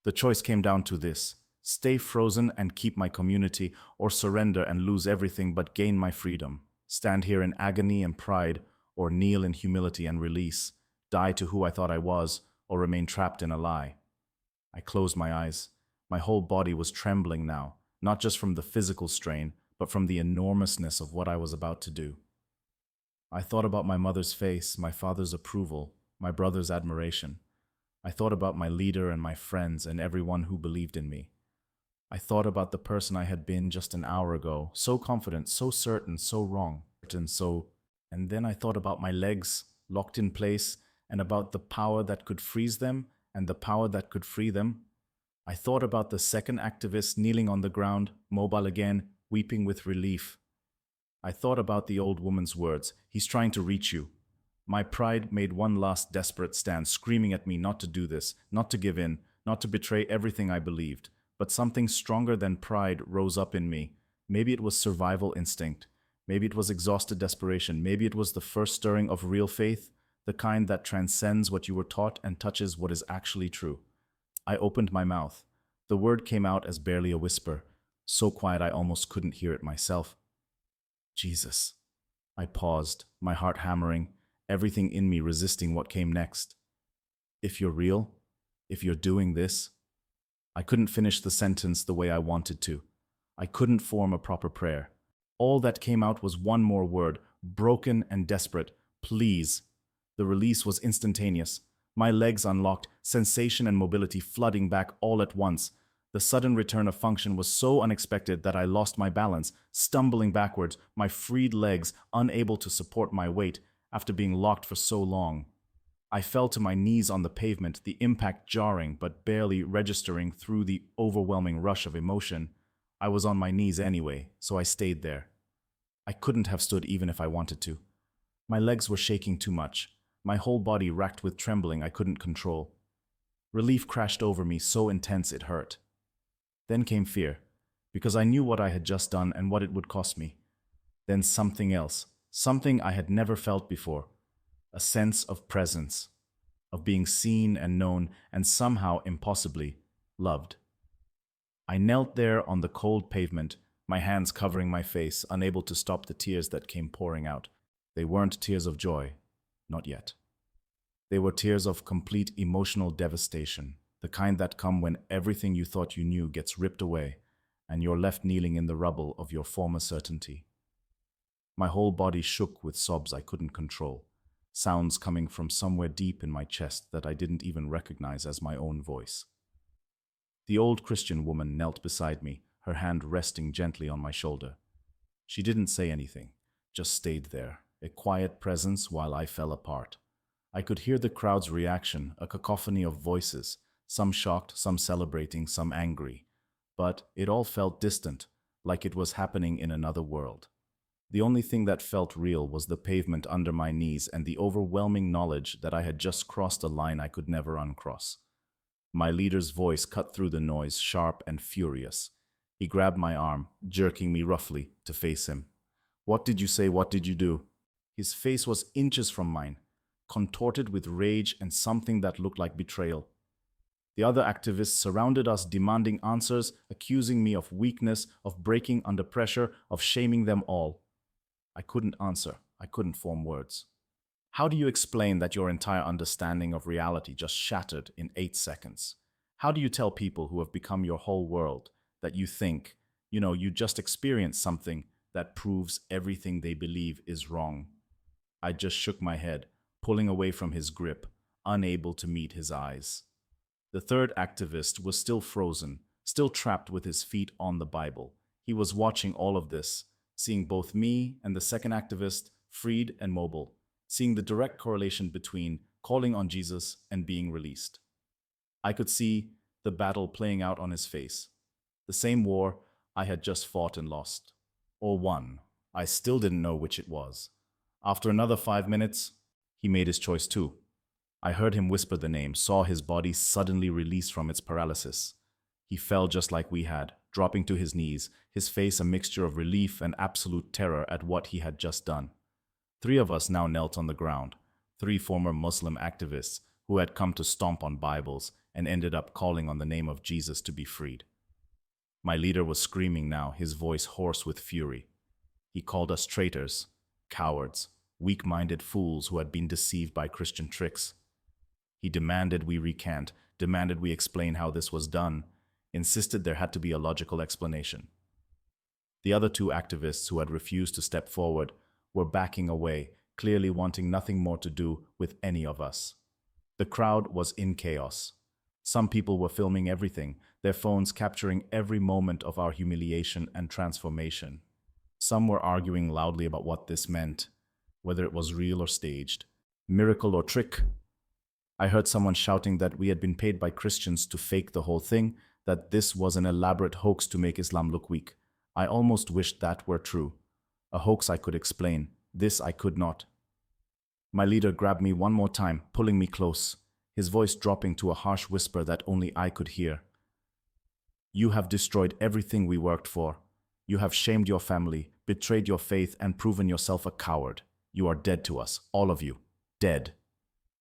The choice came down to this: stay frozen and keep my community, or surrender and lose everything but gain my freedom. Stand here in agony and pride, or kneel in humility and release. Die to who I thought I was, or remain trapped in a lie. I closed my eyes. My whole body was trembling now, not just from the physical strain, but from the enormousness of what I was about to do. I thought about my mother's face, my father's approval, my brother's admiration. I thought about my leader and my friends and everyone who believed in me. I thought about the person I had been just an hour ago, so confident, so certain, so wrong, and then I thought about my legs locked in place and about the power that could freeze them and the power that could free them. I thought about the second activist kneeling on the ground, mobile again, weeping with relief. I thought about the old woman's words, "He's trying to reach you." My pride made one last desperate stand, screaming at me not to do this, not to give in, not to betray everything I believed. But something stronger than pride rose up in me. Maybe it was survival instinct. Maybe it was exhausted desperation. Maybe it was the first stirring of real faith, the kind that transcends what you were taught and touches what is actually true. I opened my mouth. The word came out as barely a whisper, so quiet I almost couldn't hear it myself. Jesus. I paused, my heart hammering, everything in me resisting what came next. If you're real, if you're doing this. I couldn't finish the sentence the way I wanted to. I couldn't form a proper prayer. All that came out was one more word, broken and desperate. Please. The release was instantaneous. My legs unlocked, sensation and mobility flooding back all at once. The sudden return of function was so unexpected that I lost my balance, stumbling backwards, my freed legs unable to support my weight after being locked for so long. I fell to my knees on the pavement, the impact jarring but barely registering through the overwhelming rush of emotion. I was on my knees anyway, so I stayed there. I couldn't have stood even if I wanted to. My legs were shaking too much, my whole body racked with trembling I couldn't control. Relief crashed over me, so intense it hurt. Then came fear, because I knew what I had just done and what it would cost me. Then something else, something I had never felt before. A sense of presence, of being seen and known, and somehow, impossibly, loved. I knelt there on the cold pavement, my hands covering my face, unable to stop the tears that came pouring out. They weren't tears of joy, not yet. They were tears of complete emotional devastation, the kind that come when everything you thought you knew gets ripped away, and you're left kneeling in the rubble of your former certainty. My whole body shook with sobs I couldn't control. Sounds coming from somewhere deep in my chest that I didn't even recognize as my own voice. The old Christian woman knelt beside me, her hand resting gently on my shoulder. She didn't say anything, just stayed there, a quiet presence while I fell apart. I could hear the crowd's reaction, a cacophony of voices, some shocked, some celebrating, some angry. But it all felt distant, like it was happening in another world. The only thing that felt real was the pavement under my knees and the overwhelming knowledge that I had just crossed a line I could never uncross. My leader's voice cut through the noise, sharp and furious. He grabbed my arm, jerking me roughly to face him. "What did you say? What did you do?" His face was inches from mine, contorted with rage and something that looked like betrayal. The other activists surrounded us, demanding answers, accusing me of weakness, of breaking under pressure, of shaming them all. I couldn't answer. I couldn't form words. How do you explain that your entire understanding of reality just shattered in 8 seconds? How do you tell people who have become your whole world that you think, you just experienced something that proves everything they believe is wrong? I just shook my head, pulling away from his grip, unable to meet his eyes. The third activist was still frozen, still trapped with his feet on the Bible. He was watching all of this, seeing both me and the second activist freed and mobile, seeing the direct correlation between calling on Jesus and being released. I could see the battle playing out on his face. The same war I had just fought and lost. Or won. I still didn't know which it was. After another 5 minutes, he made his choice too. I heard him whisper the name, saw his body suddenly release from its paralysis. He fell just like we had, dropping to his knees, his face a mixture of relief and absolute terror at what he had just done. 3 of us now knelt on the ground, 3 former Muslim activists who had come to stomp on Bibles and ended up calling on the name of Jesus to be freed. My leader was screaming now, his voice hoarse with fury. He called us traitors, cowards, weak-minded fools who had been deceived by Christian tricks. He demanded we recant, demanded we explain how this was done, insisted there had to be a logical explanation. The other 2 activists who had refused to step forward were backing away, clearly wanting nothing more to do with any of us. The crowd was in chaos. Some people were filming everything, their phones capturing every moment of our humiliation and transformation. Some were arguing loudly about what this meant, whether it was real or staged, miracle or trick. I heard someone shouting that we had been paid by Christians to fake the whole thing, that this was an elaborate hoax to make Islam look weak. I almost wished that were true. A hoax I could explain. This I could not. My leader grabbed me one more time, pulling me close, his voice dropping to a harsh whisper that only I could hear. You have destroyed everything we worked for. You have shamed your family, betrayed your faith, and proven yourself a coward. You are dead to us, all of you. Dead.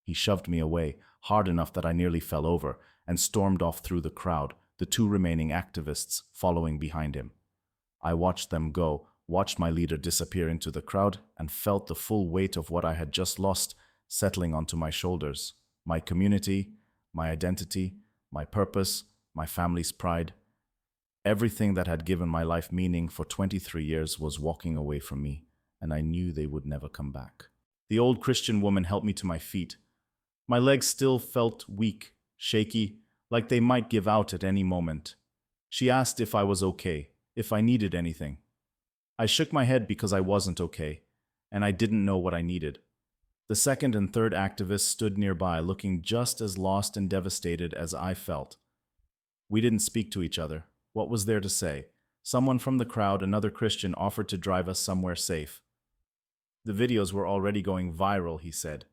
He shoved me away, hard enough that I nearly fell over, and stormed off through the crowd, the two remaining activists following behind him. I watched them go, watched my leader disappear into the crowd, and felt the full weight of what I had just lost settling onto my shoulders. My community, my identity, my purpose, my family's pride. Everything that had given my life meaning for 23 years was walking away from me, and I knew they would never come back. The old Christian woman helped me to my feet. My legs still felt weak, shaky, like they might give out at any moment. She asked if I was okay, if I needed anything. I shook my head because I wasn't okay, and I didn't know what I needed. The second and third activists stood nearby, looking just as lost and devastated as I felt. We didn't speak to each other. What was there to say? Someone from the crowd, another Christian, offered to drive us somewhere safe. The videos were already going viral, he said.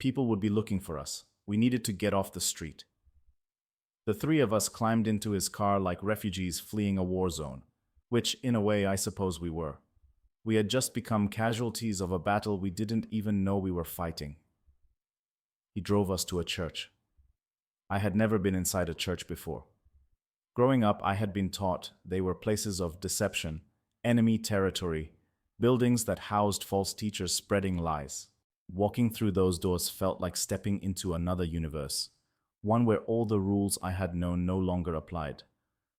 People would be looking for us. We needed to get off the street. The three of us climbed into his car like refugees fleeing a war zone, which, in a way, I suppose we were. We had just become casualties of a battle we didn't even know we were fighting. He drove us to a church. I had never been inside a church before. Growing up, I had been taught they were places of deception, enemy territory, buildings that housed false teachers spreading lies. Walking through those doors felt like stepping into another universe, one where all the rules I had known no longer applied.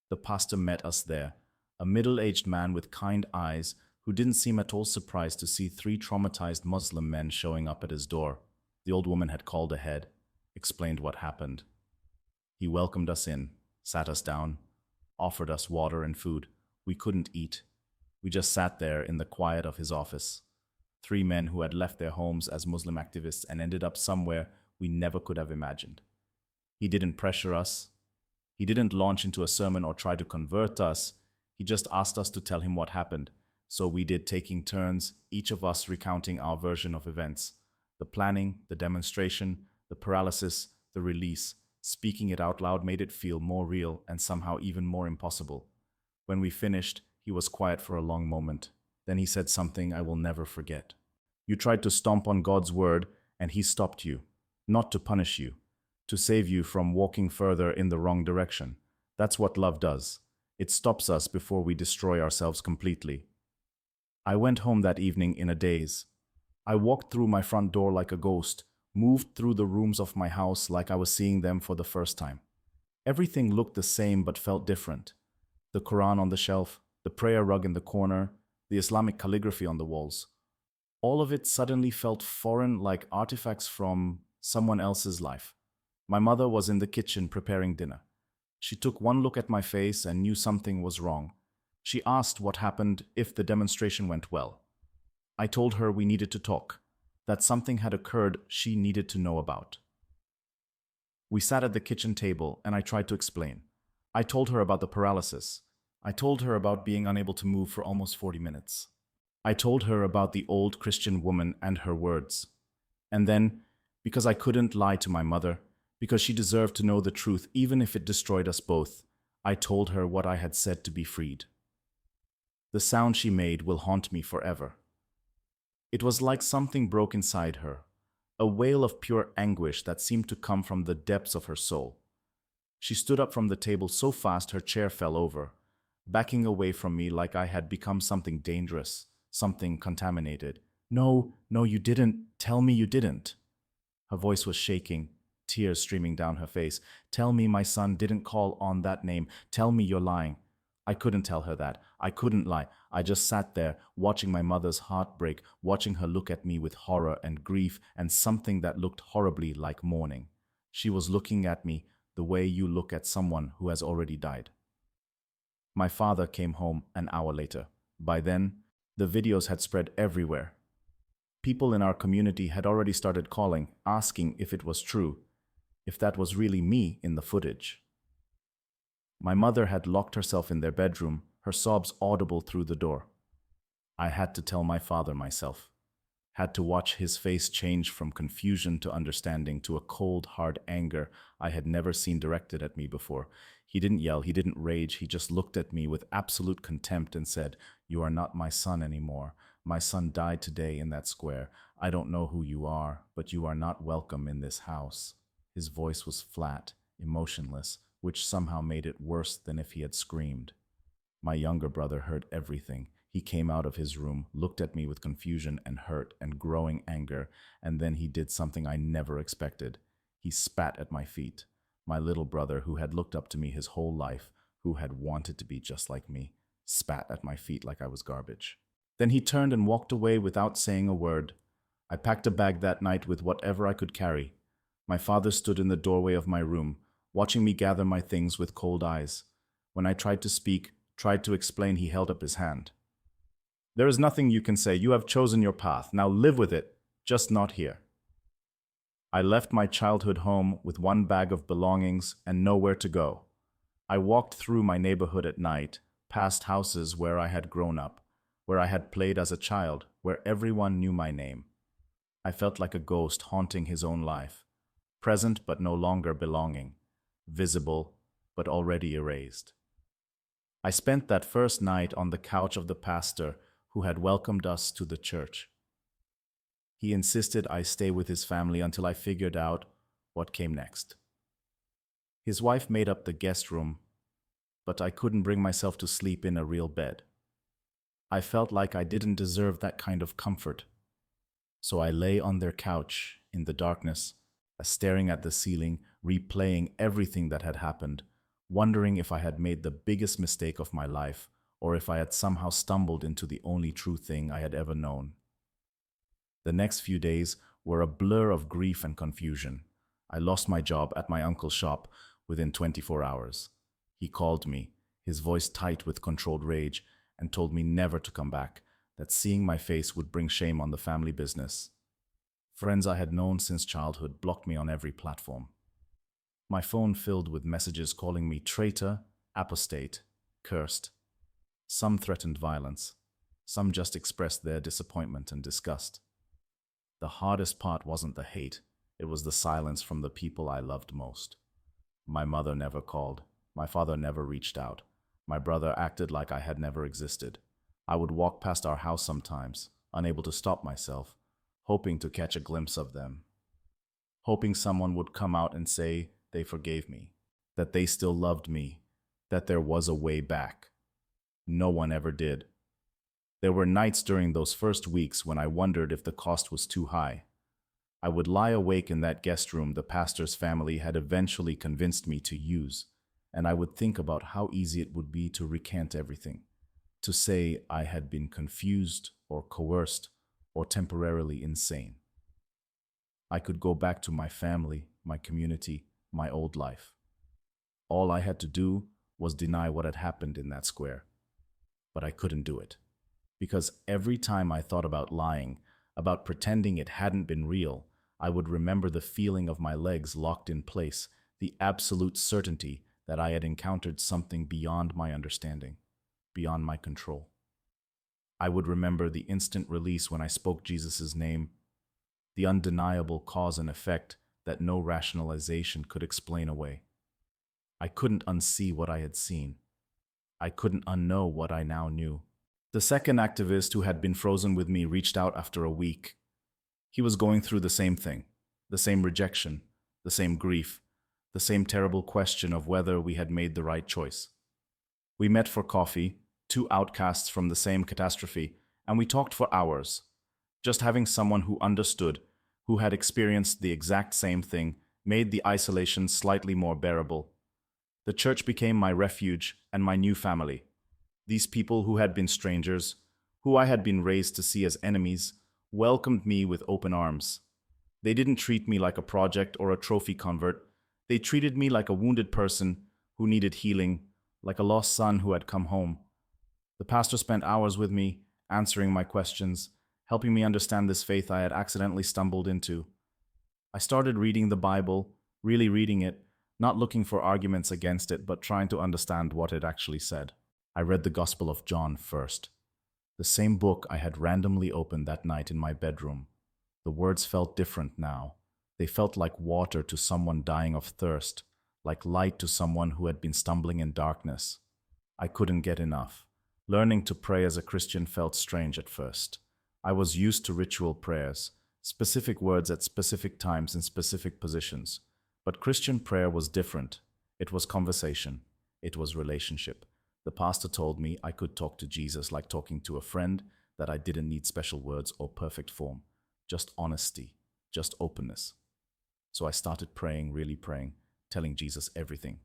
The pastor met us there, a middle-aged man with kind eyes who didn't seem at all surprised to see three traumatized Muslim men showing up at his door. The old woman had called ahead, explained what happened. He welcomed us in, sat us down, offered us water and food. We couldn't eat. We just sat there in the quiet of his office. Three men who had left their homes as Muslim activists and ended up somewhere we never could have imagined. He didn't pressure us. He didn't launch into a sermon or try to convert us. He just asked us to tell him what happened. So we did, taking turns, each of us recounting our version of events. The planning, the demonstration, the paralysis, the release. Speaking it out loud made it feel more real and somehow even more impossible. When we finished, he was quiet for a long moment. Then he said something I will never forget. You tried to stomp on God's word, and he stopped you. Not to punish you, to save you from walking further in the wrong direction. That's what love does. It stops us before we destroy ourselves completely. I went home that evening in a daze. I walked through my front door like a ghost, moved through the rooms of my house like I was seeing them for the first time. Everything looked the same but felt different. The Quran on the shelf, the prayer rug in the corner, the Islamic calligraphy on the walls. All of it suddenly felt foreign, like artifacts from someone else's life. My mother was in the kitchen preparing dinner. She took one look at my face and knew something was wrong. She asked what happened if the demonstration went well. I told her we needed to talk, that something had occurred she needed to know about. We sat at the kitchen table and I tried to explain. I told her about the paralysis. I told her about being unable to move for almost 40 minutes. I told her about the old Christian woman and her words. And then, because I couldn't lie to my mother, because she deserved to know the truth even if it destroyed us both, I told her what I had said to be freed. The sound she made will haunt me forever. It was like something broke inside her, a wail of pure anguish that seemed to come from the depths of her soul. She stood up from the table so fast her chair fell over, backing away from me like I had become something dangerous, something contaminated. No, you didn't. Tell me you didn't. Her voice was shaking, tears streaming down her face. Tell me my son didn't call on that name. Tell me you're lying. I couldn't tell her that. I couldn't lie. I just sat there, watching my mother's heart break, watching her look at me with horror and grief and something that looked horribly like mourning. She was looking at me the way you look at someone who has already died. My father came home an hour later. By then, the videos had spread everywhere. People in our community had already started calling, asking if it was true, if that was really me in the footage. My mother had locked herself in their bedroom, her sobs audible through the door. I had to tell my father myself. Had to watch his face change from confusion to understanding to a cold, hard anger I had never seen directed at me before. He didn't yell, he didn't rage, he just looked at me with absolute contempt and said, "You are not my son anymore. My son died today in that square. I don't know who you are, but you are not welcome in this house." His voice was flat, emotionless, which somehow made it worse than if he had screamed. My younger brother heard everything. He came out of his room, looked at me with confusion and hurt and growing anger, and then he did something I never expected. He spat at my feet. My little brother, who had looked up to me his whole life, who had wanted to be just like me, spat at my feet like I was garbage. Then he turned and walked away without saying a word. I packed a bag that night with whatever I could carry. My father stood in the doorway of my room, watching me gather my things with cold eyes. When I tried to speak, tried to explain, he held up his hand. "There is nothing you can say. You have chosen your path. Now live with it, just not here." I left my childhood home with one bag of belongings and nowhere to go. I walked through my neighborhood at night, past houses where I had grown up, where I had played as a child, where everyone knew my name. I felt like a ghost haunting his own life, present but no longer belonging, visible but already erased. I spent that first night on the couch of the pastor who had welcomed us to the church. He insisted I stay with his family until I figured out what came next. His wife made up the guest room, but I couldn't bring myself to sleep in a real bed. I felt like I didn't deserve that kind of comfort. So I lay on their couch in the darkness, staring at the ceiling, replaying everything that had happened, wondering if I had made the biggest mistake of my life, or if I had somehow stumbled into the only true thing I had ever known. The next few days were a blur of grief and confusion. I lost my job at my uncle's shop within 24 hours. He called me, his voice tight with controlled rage, and told me never to come back, that seeing my face would bring shame on the family business. Friends I had known since childhood blocked me on every platform. My phone filled with messages calling me traitor, apostate, cursed. Some threatened violence. Some just expressed their disappointment and disgust. The hardest part wasn't the hate, it was the silence from the people I loved most. My mother never called. My father never reached out. My brother acted like I had never existed. I would walk past our house sometimes, unable to stop myself, hoping to catch a glimpse of them. Hoping someone would come out and say they forgave me, that they still loved me, that there was a way back. No one ever did. There were nights during those first weeks when I wondered if the cost was too high. I would lie awake in that guest room the pastor's family had eventually convinced me to use, and I would think about how easy it would be to recant everything, to say I had been confused or coerced or temporarily insane. I could go back to my family, my community, my old life. All I had to do was deny what had happened in that square. But I couldn't do it. Because every time I thought about lying, about pretending it hadn't been real, I would remember the feeling of my legs locked in place, the absolute certainty that I had encountered something beyond my understanding, beyond my control. I would remember the instant release when I spoke Jesus' name, the undeniable cause and effect that no rationalization could explain away. I couldn't unsee what I had seen. I couldn't unknow what I now knew. The second activist who had been frozen with me reached out after a week. He was going through the same thing, the same rejection, the same grief, the same terrible question of whether we had made the right choice. We met for coffee, two outcasts from the same catastrophe, and we talked for hours. Just having someone who understood, who had experienced the exact same thing, made the isolation slightly more bearable. The church became my refuge and my new family. These people who had been strangers, who I had been raised to see as enemies, welcomed me with open arms. They didn't treat me like a project or a trophy convert. They treated me like a wounded person who needed healing, like a lost son who had come home. The pastor spent hours with me, answering my questions, helping me understand this faith I had accidentally stumbled into. I started reading the Bible, really reading it, not looking for arguments against it, but trying to understand what it actually said. I read the Gospel of John first, the same book I had randomly opened that night in my bedroom. The words felt different now. They felt like water to someone dying of thirst, like light to someone who had been stumbling in darkness. I couldn't get enough. Learning to pray as a Christian felt strange at first. I was used to ritual prayers, specific words at specific times in specific positions. But Christian prayer was different. It was conversation. It was relationship. The pastor told me I could talk to Jesus like talking to a friend, that I didn't need special words or perfect form. Just honesty, just openness. So I started praying, really praying, telling Jesus everything.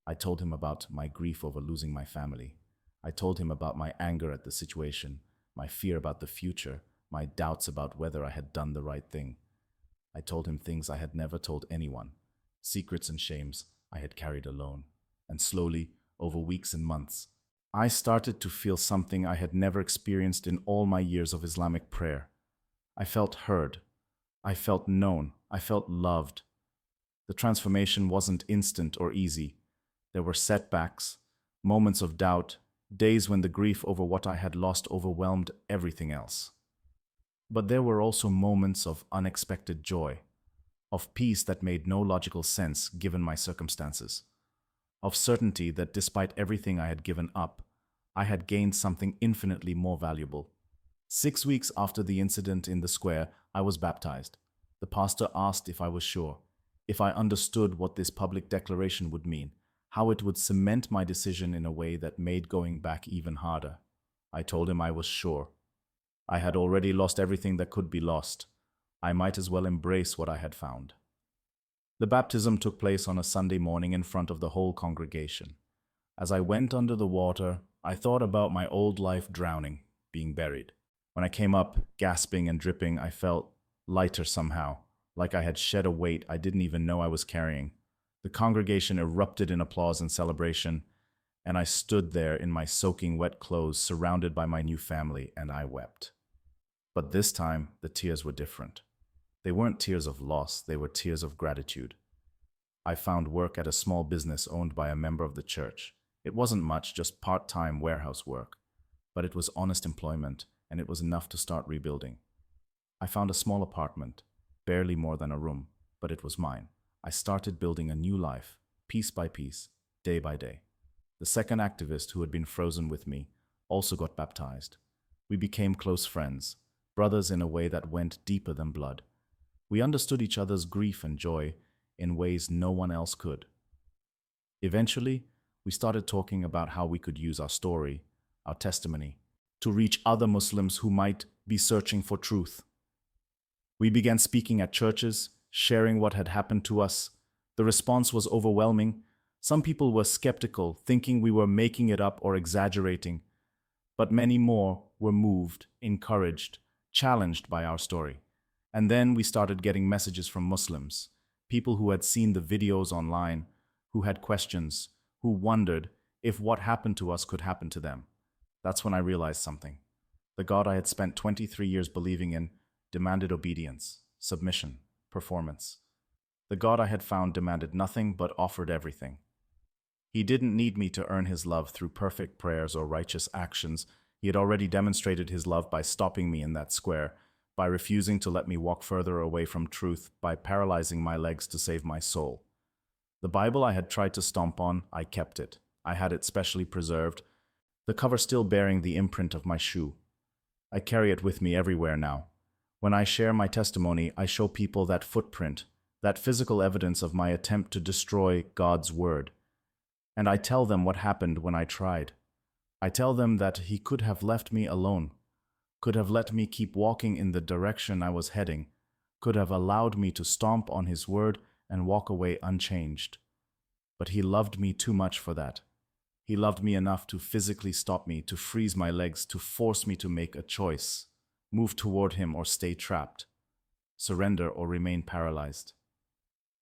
I told him about my grief over losing my family. I told him about my anger at the situation, my fear about the future, my doubts about whether I had done the right thing. I told him things I had never told anyone, secrets and shames I had carried alone. And slowly, over weeks and months, I started to feel something I had never experienced in all my years of Islamic prayer. I felt heard. I felt known. I felt loved. The transformation wasn't instant or easy. There were setbacks, moments of doubt, days when the grief over what I had lost overwhelmed everything else. But there were also moments of unexpected joy, of peace that made no logical sense given my circumstances, of certainty that despite everything I had given up, I had gained something infinitely more valuable. 6 weeks after the incident in the square, I was baptized. The pastor asked if I was sure, if I understood what this public declaration would mean, how it would cement my decision in a way that made going back even harder. I told him I was sure. I had already lost everything that could be lost. I might as well embrace what I had found. The baptism took place on a Sunday morning in front of the whole congregation. As I went under the water, I thought about my old life drowning, being buried. When I came up, gasping and dripping, I felt lighter somehow, like I had shed a weight I didn't even know I was carrying. The congregation erupted in applause and celebration, and I stood there in my soaking wet clothes, surrounded by my new family, and I wept. But this time, the tears were different. They weren't tears of loss, they were tears of gratitude. I found work at a small business owned by a member of the church. It wasn't much, just part-time warehouse work, but it was honest employment, and it was enough to start rebuilding. I found a small apartment, barely more than a room, but it was mine. I started building a new life, piece by piece, day by day. The second activist who had been frozen with me also got baptized. We became close friends, brothers in a way that went deeper than blood. We understood each other's grief and joy in ways no one else could. Eventually, we started talking about how we could use our story, our testimony, to reach other Muslims who might be searching for truth. We began speaking at churches, sharing what had happened to us. The response was overwhelming. Some people were skeptical, thinking we were making it up or exaggerating. But many more were moved, encouraged, challenged by our story. And then we started getting messages from Muslims, people who had seen the videos online, who had questions, who wondered if what happened to us could happen to them. That's when I realized something. The God I had spent 23 years believing in demanded obedience, submission, performance. The God I had found demanded nothing but offered everything. He didn't need me to earn his love through perfect prayers or righteous actions. He had already demonstrated his love by stopping me in that square, by refusing to let me walk further away from truth, by paralyzing my legs to save my soul. The Bible I had tried to stomp on, I kept it. I had it specially preserved, the cover still bearing the imprint of my shoe. I carry it with me everywhere now. When I share my testimony, I show people that footprint, that physical evidence of my attempt to destroy God's word. And I tell them what happened when I tried. I tell them that he could have left me alone, could have let me keep walking in the direction I was heading, could have allowed me to stomp on his word and walk away unchanged. But he loved me too much for that. He loved me enough to physically stop me, to freeze my legs, to force me to make a choice, move toward him or stay trapped. surrender or remain paralyzed.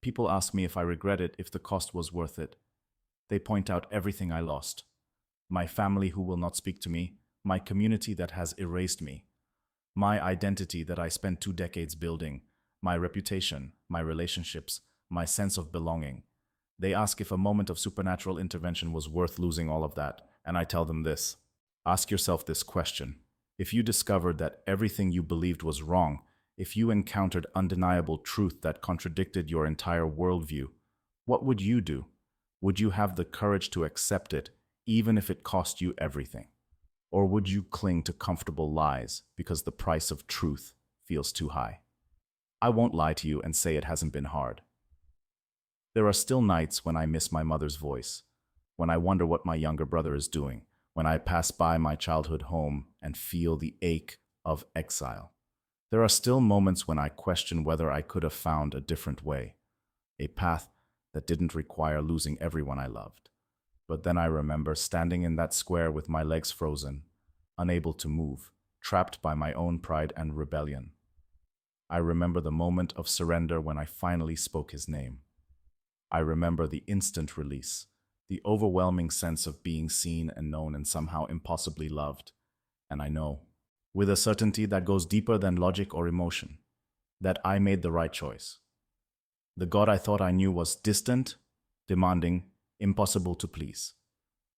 People ask me if I regret it, if the cost was worth it. They point out everything I lost. My family who will not speak to me, my community that has erased me, my identity that I spent 2 decades building, my reputation, my relationships, my sense of belonging. They ask if a moment of supernatural intervention was worth losing all of that, and I tell them this. Ask yourself this question. If you discovered that everything you believed was wrong, if you encountered undeniable truth that contradicted your entire worldview, what would you do? Would you have the courage to accept it, even if it cost you everything? Or would you cling to comfortable lies because the price of truth feels too high? I won't lie to you and say it hasn't been hard. There are still nights when I miss my mother's voice, when I wonder what my younger brother is doing, when I pass by my childhood home and feel the ache of exile. There are still moments when I question whether I could have found a different way, a path that didn't require losing everyone I loved. But then I remember standing in that square with my legs frozen, unable to move, trapped by my own pride and rebellion. I remember the moment of surrender when I finally spoke his name. I remember the instant release, the overwhelming sense of being seen and known and somehow impossibly loved. And I know, with a certainty that goes deeper than logic or emotion, that I made the right choice. The God I thought I knew was distant, demanding, impossible to please.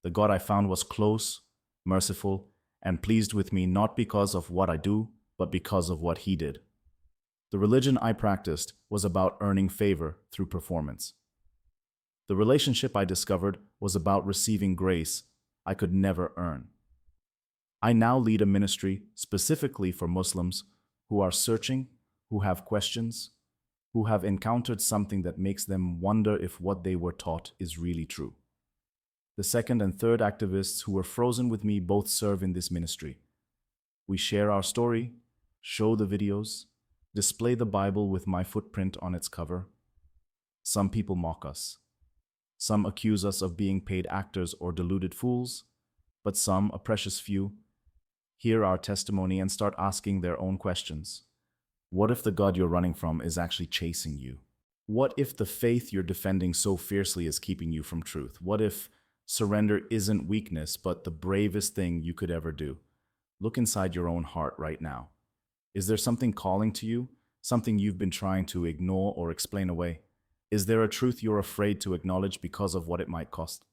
The God I found was close, merciful, and pleased with me not because of what I do, but because of what he did. The religion I practiced was about earning favor through performance. The relationship I discovered was about receiving grace I could never earn. I now lead a ministry specifically for Muslims who are searching, who have questions, who have encountered something that makes them wonder if what they were taught is really true. The second and third activists who were frozen with me both serve in this ministry. We share our story, show the videos, display the Bible with my footprint on its cover. Some people mock us. Some accuse us of being paid actors or deluded fools, but some, a precious few, hear our testimony and start asking their own questions. What if the God you're running from is actually chasing you? What if the faith you're defending so fiercely is keeping you from truth? What if surrender isn't weakness, but the bravest thing you could ever do? Look inside your own heart right now. Is there something calling to you? Something you've been trying to ignore or explain away? Is there a truth you're afraid to acknowledge because of what it might cost?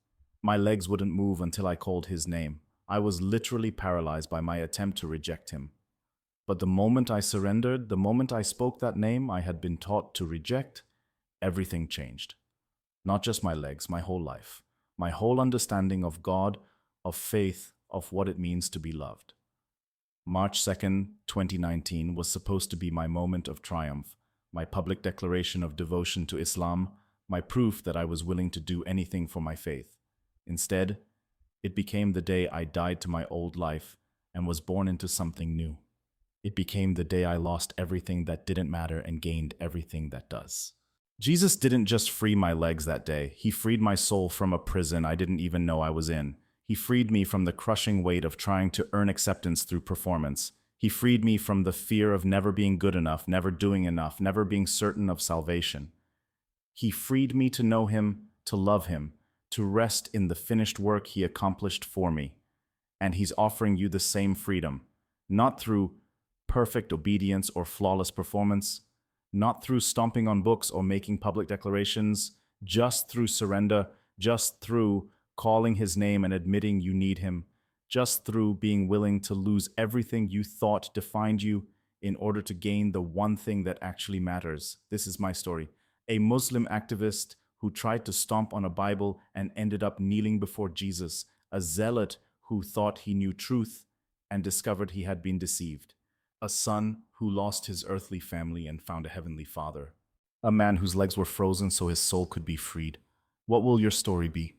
My legs wouldn't move until I called his name. I was literally paralyzed by my attempt to reject him. But the moment I surrendered, the moment I spoke that name I had been taught to reject, everything changed. Not just my legs, my whole life. My whole understanding of God, of faith, of what it means to be loved. March 2nd, 2019 was supposed to be my moment of triumph, my public declaration of devotion to Islam, my proof that I was willing to do anything for my faith. Instead, it became the day I died to my old life and was born into something new. It became the day I lost everything that didn't matter and gained everything that does. Jesus didn't just free my legs that day. He freed my soul from a prison I didn't even know I was in. He freed me from the crushing weight of trying to earn acceptance through performance. He freed me from the fear of never being good enough, never doing enough, never being certain of salvation. He freed me to know him, to love him, to rest in the finished work he accomplished for me. And he's offering you the same freedom, not through perfect obedience or flawless performance, not through stomping on books or making public declarations, just through surrender, just through calling his name and admitting you need him, just through being willing to lose everything you thought defined you in order to gain the one thing that actually matters. This is my story. A Muslim activist who tried to stomp on a Bible and ended up kneeling before Jesus, a zealot who thought he knew truth and discovered he had been deceived, a son who lost his earthly family and found a heavenly father, a man whose legs were frozen so his soul could be freed. What will your story be?